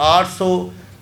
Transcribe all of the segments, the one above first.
800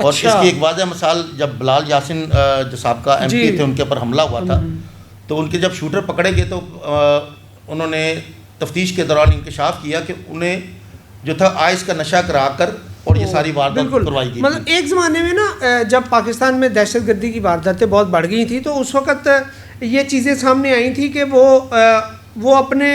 اور اس کی ایک واضح مثال جب بلال یاسین جو سابقہ ایم پی تھے ان کے اوپر حملہ ہوا تھا تو ان کے جب شوٹر پکڑے گئے تو انہوں نے تفتیش کے دوران انکشاف کیا کہ انہیں جو تھا آئس کا نشہ کرا کر اور یہ ساری واردات کروائی گئی. مطلب ایک زمانے میں نا جب پاکستان میں دہشت گردی کی وارداتیں بہت بڑھ گئی تھیں تو اس وقت یہ چیزیں سامنے آئی تھیں کہ وہ اپنے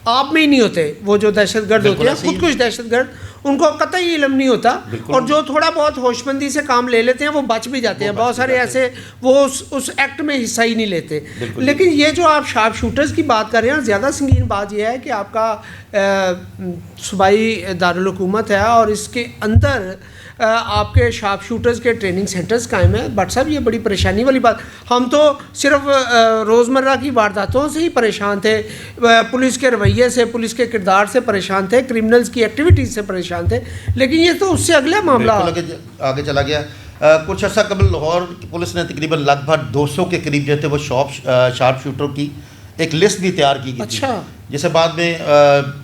آپ میں ہی نہیں ہوتے. وہ جو دہشت گرد ہوتے ہیں خود کچھ دہشت گرد ان کو قطعی علم نہیں ہوتا اور جو تھوڑا بہت ہوش مندی سے کام لے لیتے ہیں وہ بچ بھی جاتے ہیں. بہت سارے ایسے وہ اس ایکٹ میں حصہ ہی نہیں لیتے. لیکن یہ جو آپ شارپ شوٹرز کی بات کر رہے ہیں زیادہ سنگین بات یہ ہے کہ آپ کا صوبائی دارالحکومت ہے اور اس کے اندر آپ کے شارپ شوٹرز کے ٹریننگ سینٹرز قائم ہیں. بٹ صاحب یہ بڑی پریشانی والی بات. ہم تو صرف روزمرہ کی وارداتوں سے ہی پریشان تھے, پولیس کے رویے سے, پولیس کے کردار سے پریشان تھے, کرمنلز کی ایکٹیویٹیز سے پریشان تھے. لیکن یہ تو اس سے اگلا معاملہ آگے چلا گیا. کچھ عرصہ قبل لاہور پولیس نے تقریباً لگ بھگ 200 کے قریب جو تھے وہ شارپ شوٹروں کی ایک لسٹ بھی تیار کی گئی تھی, جسے بعد میں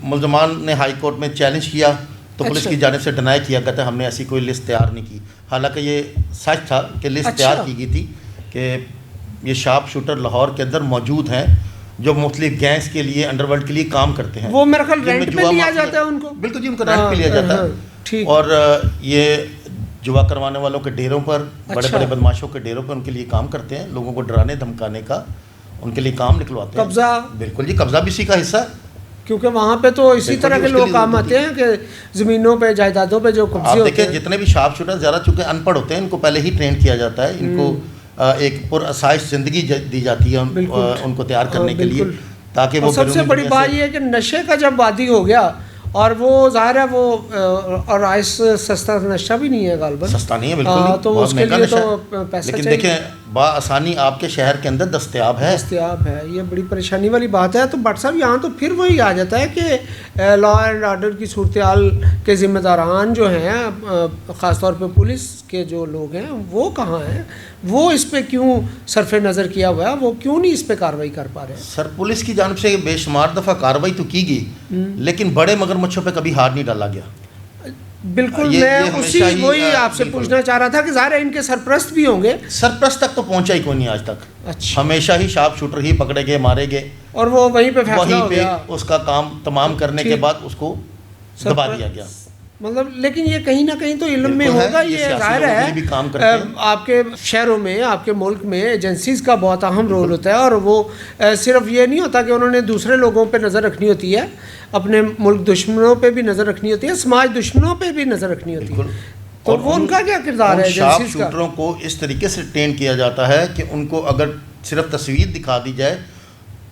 ملزمان نے ہائی کورٹ میں چیلنج کیا تو پولیس کی جانب سے ڈینائی کیا گیا تھا ہم نے ایسی کوئی لسٹ تیار نہیں کی. حالانکہ یہ سچ تھا کہ لسٹ تیار کی گئی تھی کہ یہ شارپ شوٹر لاہور کے اندر موجود ہیں جو مختلف گینگز کے لیے انڈر ورلڈ کے لیے کام کرتے ہیں. وہ میرا خیال رینٹ پہ لیا جاتا ہے ان کو. بالکل جی, ان کو رینٹ پہ لیا جاتا ہے اور یہ جوا کروانے والوں کے ڈیروں پر, بڑے بڑے بدماشوں کے ڈیروں پر ان کے لیے کام کرتے ہیں. لوگوں کو ڈرانے دھمکانے کا ان کے لیے کام نکلواتے ہیں. قبضہ, بالکل جی, قبضہ بھی اسی کا حصہ, کیونکہ وہاں پہ تو اسی طرح کے لوگ کام آتے ہیں کہ زمینوں پہ جائیدادوں پہ جو قبضے ہوتے ہیں. دیکھیں جتنے بھی شارپ شوٹر زیادہ چونکہ ان پڑھ ہوتے ہیں ان کو پہلے ہی ٹرین کیا جاتا ہے, ان کو ایک پر آسائش زندگی دی جاتی ہے ان کو تیار کرنے کے لیے تاکہ وہ. سب سے بڑی بات یہ ہے کہ نشے کا جب عادی ہو گیا اور وہ ظاہر ہے وہ اور آئس سستا نشہ بھی نہیں ہے غالباً, سستا نہیں ہے بالکل, تو اس کے لیے تو پیسہ لیکن دیکھیں بآسانی آپ کے شہر کے اندر دستیاب ہے. یہ بڑی پریشانی والی بات ہے. تو بٹ صاحب یہاں تو پھر وہی آ جاتا ہے کہ لا اینڈ آرڈر کی صورتحال کے ذمہ داران جو ہیں خاص طور پہ پولیس کے جو لوگ ہیں وہ کہاں ہیں, وہ اس پہ کیوں صرف نظر کیا ہوا ہے, وہ کیوں نہیں اس پہ کارروائی کر پا رہے ہیں. سر پولیس کی جانب سے بے شمار دفعہ کارروائی تو کی گئی لیکن بڑے مگرمچھوں پہ کبھی ہاتھ نہیں ڈالا گیا. بالکل, میں وہی آپ سے پوچھنا چاہ رہا تھا کہ ظاہر ہے ان کے سرپرست بھی ہوں گے. سرپرست تک تو پہنچا ہی کوئی نہیں آج تک. ہمیشہ ہی شارپ شوٹر ہی پکڑے گئے, مارے گئے اور وہ وہیں پہ فیصلہ ہو گیا, اس کا کام تمام کرنے کے بعد اس کو دبا دیا گیا. مطلب لیکن یہ کہیں نہ کہیں تو علم میں ہوگا. یہ ظاہر ہے آپ کے شہروں میں, آپ کے ملک میں ایجنسیز کا بہت اہم رول ہوتا ہے اور وہ صرف یہ نہیں ہوتا کہ انہوں نے دوسرے لوگوں پہ نظر رکھنی ہوتی ہے, اپنے ملک دشمنوں پہ بھی نظر رکھنی ہوتی ہے, سماج دشمنوں پہ بھی نظر رکھنی ہوتی ہے. تو وہ ان کا کیا کردار ہے شارپ شوٹروں کو اس طریقے سے ٹرین کیا جاتا ہے کہ ان کو اگر صرف تصویر دکھا دی جائے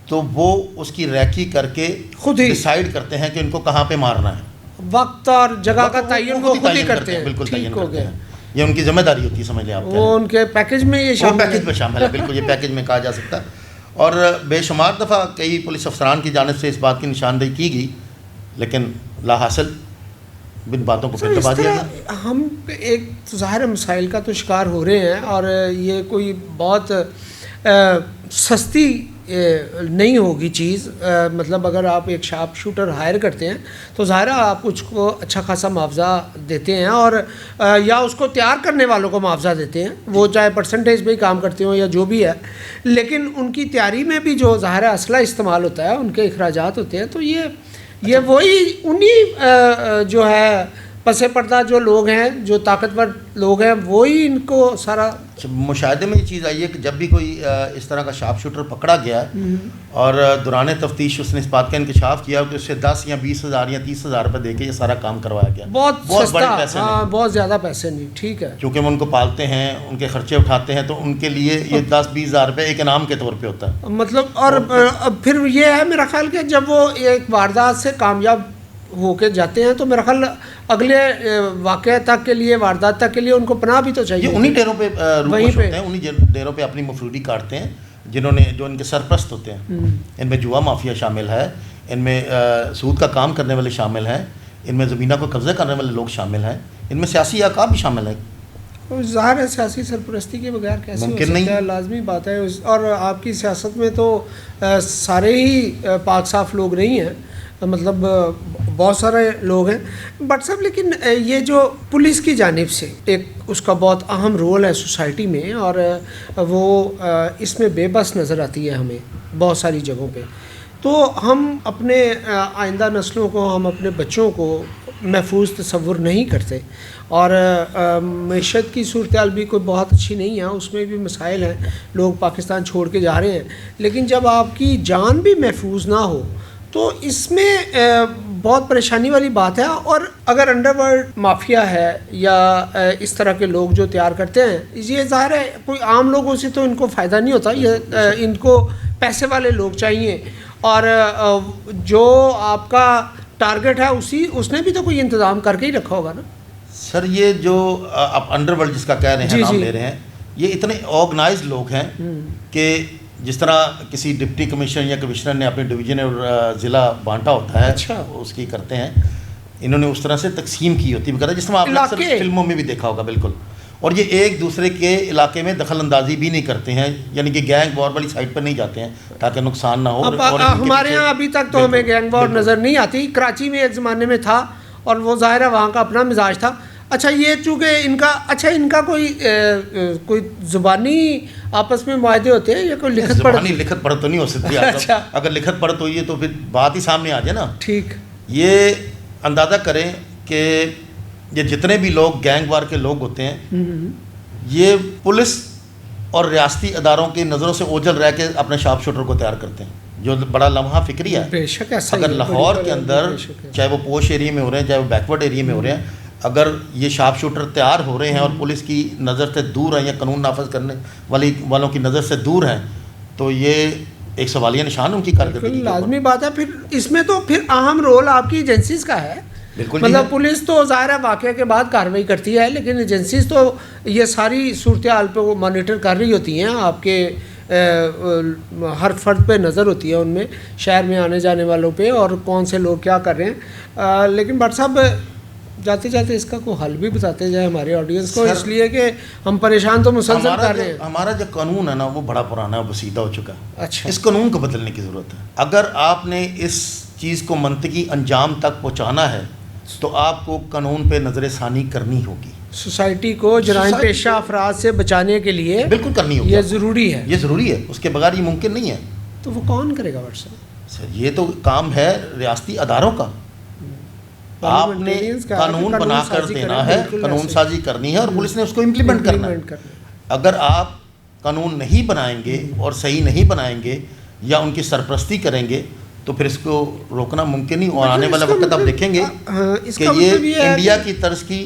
تو وہ اس کی ریکھی کر کے خود ہی ڈیسائیڈ کرتے ہیں کہ ان کو کہاں پہ مارنا ہے. وقت اور جگہ کا تعین وہ خود ہی کرتے ہیں. بالکل تعین کرتے ہیں, یہ ان کی ذمہ داری ہوتی ہے, سمجھ لیں آپ. وہ ان کے پیکج میں یہ شامل ہے. بالکل یہ پیکج میں کہا جا سکتا ہے. اور بے شمار دفعہ کئی پولیس افسران کی جانب سے اس بات کی نشاندہی کی گئی لیکن لا حاصل, بن باتوں کو پھر دبا دیا گیا. ہم ایک ظاہر مسائل کا تو شکار ہو رہے ہیں اور یہ کوئی بہت سستی نہیں ہوگی چیز. مطلب اگر آپ ایک شارپ شوٹر ہائر کرتے ہیں تو ظاہر آپ اس کو اچھا خاصا معاوضہ دیتے ہیں اور یا اس کو تیار کرنے والوں کو معاوضہ دیتے ہیں, وہ چاہے پرسنٹیج پہ ہی کام کرتے ہوں یا جو بھی ہے. لیکن ان کی تیاری میں بھی جو ظاہر اسلحہ استعمال ہوتا ہے, ان کے اخراجات ہوتے ہیں. تو یہ وہی انہی جو ہے پس پردہ جو لوگ ہیں, جو طاقتور لوگ ہیں, وہی ان کو سارا. مشاہدے میں یہ چیز آئی ہے کہ جب بھی کوئی اس طرح کا شارپ شوٹر پکڑا گیا اور دوران تفتیش اس نے اس بات کا انکشاف کیا کہ اس سے 10 یا 20 ہزار یا 30 ہزار روپے دے کے یہ سارا کام کروایا گیا. بہت بڑے پیسے نہیں, بہت زیادہ پیسے نہیں, ٹھیک ہے, کیونکہ وہ ان کو پالتے ہیں, ان کے خرچے اٹھاتے ہیں, تو ان کے لیے یہ 10-20 ہزار روپے ایک انعام کے طور پہ ہوتا ہے. مطلب اور پھر یہ ہے میرا خیال کہ جب وہ ایک واردات سے کامیاب ہو کے جاتے ہیں تو میرا خیال اگلے واقعہ تک کے لیے, واردات تک کے لیے ان کو پناہ بھی تو چاہیے. انہی ڈیروں پہ روپوش ہوتے ہیں, انہی ڈیروں پہ اپنی مفرودی کاٹتے ہیں جو ان کے سرپرست ہوتے ہیں. ان میں جوا مافیا شامل ہے, ان میں سود کا کام کرنے والے شامل ہیں, ان میں زمینہ کو قبضہ کرنے والے لوگ شامل ہیں, ان میں سیاسی احکام بھی شامل ہیں. ظاہر ہے سیاسی سرپرستی کے بغیر کیسے ہو سکتا ہے، لازمی بات ہے. اور آپ کی سیاست میں تو سارے ہی پاک صاف لوگ نہیں ہیں، مطلب بہت سارے لوگ ہیں. بٹ صاحب لیکن یہ جو پولیس کی جانب سے ایک اس کا بہت اہم رول ہے سوسائٹی میں، اور وہ اس میں بے بس نظر آتی ہے ہمیں بہت ساری جگہوں پہ. تو ہم اپنے آئندہ نسلوں کو، ہم اپنے بچوں کو محفوظ تصور نہیں کرتے. اور معیشت کی صورتحال بھی کوئی بہت اچھی نہیں ہے، اس میں بھی مسائل ہیں، لوگ پاکستان چھوڑ کے جا رہے ہیں. لیکن جب آپ کی جان بھی محفوظ نہ ہو تو اس میں بہت پریشانی والی بات ہے. اور اگر انڈر ورلڈ مافیا ہے یا اس طرح کے لوگ جو تیار کرتے ہیں، یہ ظاہر ہے کوئی عام لوگوں سے تو ان کو فائدہ نہیں ہوتا، یہ ان کو پیسے والے لوگ چاہیے. اور جو آپ کا ٹارگٹ ہے اس نے بھی تو کوئی انتظام کر کے ہی رکھا ہوگا نا. سر یہ جو آپ انڈر ورلڈ جس کا کہہ رہے ہیں، نام لے رہے ہیں، یہ اتنے آرگنائز لوگ ہیں کہ جس طرح کسی ڈپٹی کمشنر یا کمشنر نے اپنے ڈویژن اور ضلع بانٹا ہوتا ہے، اس کی کرتے ہیں، انہوں نے اس طرح سے تقسیم کی ہوتی ہے، جس طرح آپ نے اکثر فلموں میں بھی دیکھا ہوگا. بالکل. اور یہ ایک دوسرے کے علاقے میں دخل اندازی بھی نہیں کرتے ہیں، یعنی کہ گینگ وار والی سائٹ پر نہیں جاتے ہیں تاکہ نقصان نہ ہو. ہمارے یہاں ابھی تک تو ہمیں گینگ وار نظر نہیں آتی. کراچی میں ایک زمانے میں تھا اور وہ ظاہر ہے وہاں کا اپنا مزاج تھا. اچھا یہ چونکہ ان کا کوئی زبانی آپس میں معاہدے ہوتے ہیں یا کوئی لکھت پڑھ تو نہیں ہو سکتی. اگر لکھت پڑھ ہوئی ہے تو پھر بات ہی سامنے آ جائے نا. ٹھیک. یہ اندازہ کریں کہ یہ جتنے بھی لوگ گینگ وار کے لوگ ہوتے ہیں، یہ پولیس اور ریاستی اداروں کی نظروں سے اوجھل رہ کے اپنے شارپ شوٹر کو تیار کرتے ہیں، جو بڑا لمحہ فکری ہے. اگر لاہور کے اندر چاہے وہ پوش ایریے میں ہو رہے ہیں چاہے وہ بیکورڈ ایریے میں ہو رہے ہیں، اگر یہ شارپ شوٹر تیار ہو رہے ہیں اور پولیس کی نظر سے دور ہیں یا قانون نافذ کرنے والوں کی نظر سے دور ہیں، تو یہ ایک سوالیہ نشان ان کی کارکردگی. لازمی بات ہے. پھر اس میں تو پھر اہم رول آپ کی ایجنسیز کا ہے. مطلب پولیس تو ظاہر ہے واقعہ کے بعد کارروائی کرتی ہے، لیکن ایجنسیز تو یہ ساری صورتحال پہ وہ مانیٹر کر رہی ہوتی ہیں. آپ کے ہر فرد پہ نظر ہوتی ہے ان میں، شہر میں آنے جانے والوں پہ، اور کون سے لوگ کیا کر رہے ہیں. لیکن بٹ صاحب جاتے جاتے اس کا کوئی حل بھی بتاتے جائے ہمارے آڈینس کو، اس لیے کہ ہم پریشان تو مسلسل کر رہے ہیں. ہمارا جو قانون ہے نا وہ بڑا پرانا ہے، وسیدہ ہو چکا ہے. اچھا. اس قانون کو بدلنے کی ضرورت ہے. اگر آپ نے اس چیز کو منطقی انجام تک پہنچانا ہے تو آپ کو قانون پہ نظر ثانی کرنی ہوگی. سوسائٹی کو جرائم پیشہ افراد سے بچانے کے لیے بالکل کرنی ہوگی. یہ ضروری ہے. یہ ضروری ہے، اس کے بغیر یہ ممکن نہیں ہے. تو وہ کون کرے گا ورثہ؟ سر یہ تو کام ہے ریاستی اداروں کا. آپ نے قانون بنا کر دینا ہے، قانون سازی کرنی ہے، اور پولیس نے اس کو امپلیمنٹ کرنا ہے. اگر آپ قانون نہیں بنائیں گے اور صحیح نہیں بنائیں گے یا ان کی سرپرستی کریں گے تو پھر اس کو روکنا ممکن نہیں. اور آنے والا وقت آپ دیکھیں گے کہ یہ انڈیا کی طرز کی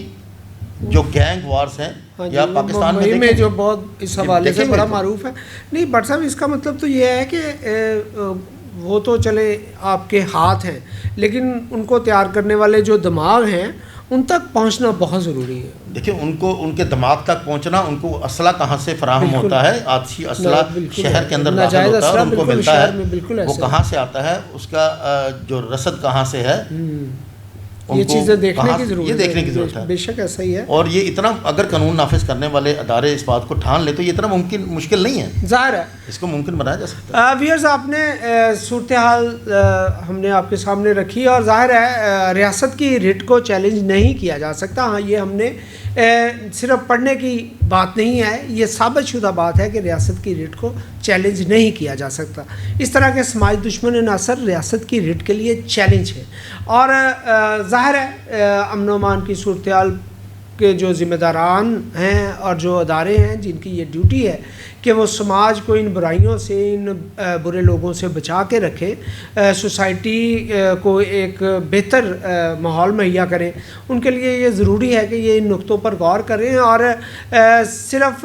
جو گینگ وارز ہیں یا پاکستان میں جو بہت اس حوالے سے بڑا معروف ہے. نہیں بٹ صاحب اس کا مطلب تو یہ ہے کہ وہ تو چلے آپ کے ہاتھ ہیں، لیکن ان کو تیار کرنے والے جو دماغ ہیں ان تک پہنچنا بہت ضروری ہے. دیکھیں ان کے دماغ تک پہنچنا، ان کو اسلحہ کہاں سے فراہم ہوتا ہے، آتشی اسلحہ شہر کے اندر داخل ہوتا ہے اور ان کو ملتا ہے، وہ کہاں سے آتا ہے، اس کا جو رسد کہاں سے ہے، یہ چیزیں دیکھنے کی ضرورت ہے. یہ دیکھنے کی ضرورت ہے. بے شک ایسا ہی ہے. اور یہ اتنا اگر قانون نافذ کرنے والے ادارے اس بات کو ٹھان لے تو یہ اتنا مشکل نہیں ہے. ظاہر ہے اس کو ممکن بنایا جا سکتا ہے. ویئرز آپ نے صورتحال ہم نے آپ کے سامنے رکھی، اور ظاہر ہے ریاست کی ریٹ کو چیلنج نہیں کیا جا سکتا. ہاں یہ ہم نے صرف پڑھنے کی بات نہیں ہے، یہ ثابت شدہ بات ہے کہ ریاست کی ریٹ کو چیلنج نہیں کیا جا سکتا. اس طرح کے سماج دشمن عناصر ریاست کی ریٹ کے لیے چیلنج ہے. اور ظاہر ہے امن و امان کی صورتحال کے جو ذمہ داران ہیں اور جو ادارے ہیں جن کی یہ ڈیوٹی ہے کہ وہ سماج کو ان برائیوں سے، ان برے لوگوں سے بچا کے رکھیں، سوسائٹی کو ایک بہتر ماحول مہیا کریں، ان کے لیے یہ ضروری ہے کہ یہ ان نقطوں پر غور کریں اور صرف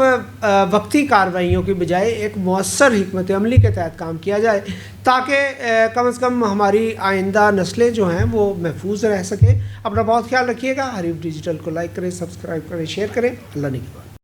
وقتی کارروائیوں کی بجائے ایک مؤثر حکمت عملی کے تحت کام کیا جائے تاکہ کم از کم ہماری آئندہ نسلیں جو ہیں وہ محفوظ رہ سکیں. اپنا بہت خیال رکھیے گا. حریف ڈیجیٹل کو لائک کریں، سبسکرائب کریں، شیئر کریں. اللہ نگہبان.